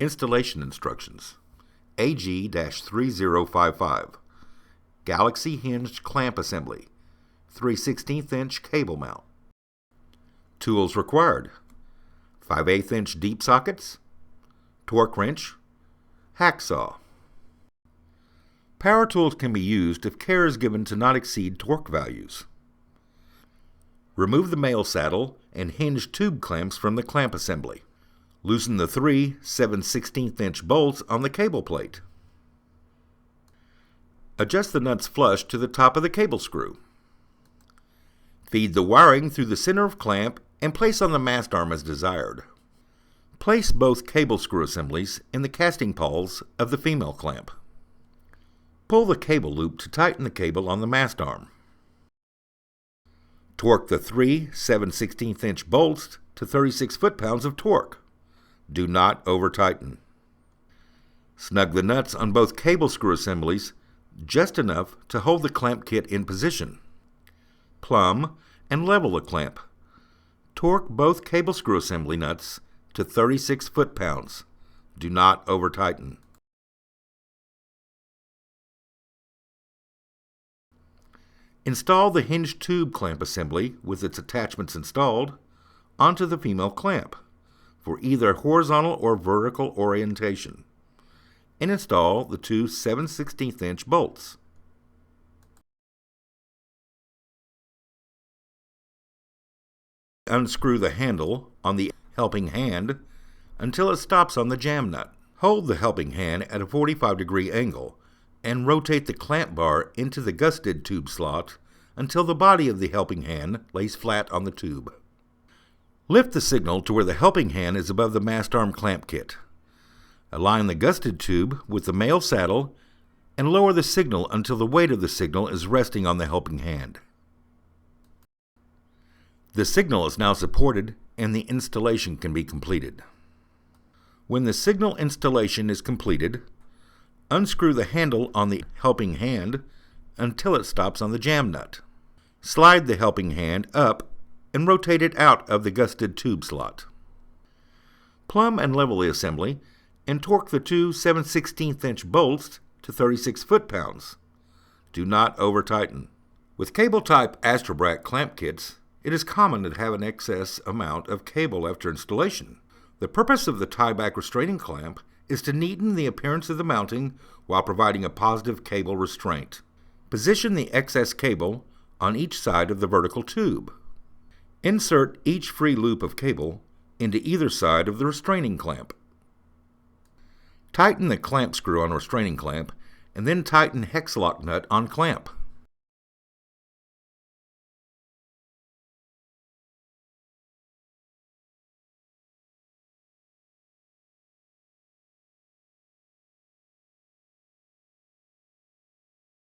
Installation instructions. AG-3055. Galaxy hinged clamp assembly. 3/16" cable mount. Tools required: 5/8" deep sockets, torque wrench, hacksaw. Power tools can be used if care is given to not exceed torque values. Remove the male saddle and hinge tube clamps from the clamp assembly. Loosen the 3 7/16" bolts on the cable plate. Adjust the nuts flush to the top of the cable screw. Feed the wiring through the center of clamp and place on the mast arm as desired. Place both cable screw assemblies in the casting pawls of the female clamp. Pull the cable loop to tighten the cable on the mast arm. Torque the 3 7/16" bolts to 36 foot-pounds of torque. Do not over-tighten. Snug the nuts on both cable screw assemblies just enough to hold the clamp kit in position. Plumb and level the clamp. Torque both cable screw assembly nuts to 36 foot-pounds. Do not over-tighten. Install the hinge tube clamp assembly with its attachments installed onto the female clamp for either horizontal or vertical orientation, and install the 2 7/16" bolts. Unscrew the handle on the helping hand until it stops on the jam nut. Hold the helping hand at a 45-degree angle and rotate the clamp bar into the gusted tube slot until the body of the helping hand lays flat on the tube. Lift the signal to where the helping hand is above the mast arm clamp kit. Align the gusted tube with the male saddle and lower the signal until the weight of the signal is resting on the helping hand. The signal is now supported and the installation can be completed. When the signal installation is completed, unscrew the handle on the helping hand until it stops on the jam nut. Slide the helping hand up and rotate it out of the gusted tube slot. Plumb and level the assembly and torque the 2 7/16" bolts to 36 foot-pounds. Do not over-tighten. With cable-type Astro-Brac clamp kits, it is common to have an excess amount of cable after installation. The purpose of the tie-back restraining clamp is to neaten the appearance of the mounting while providing a positive cable restraint. Position the excess cable on each side of the vertical tube. Insert each free loop of cable into either side of the restraining clamp. Tighten the clamp screw on restraining clamp and then tighten hex lock nut on clamp.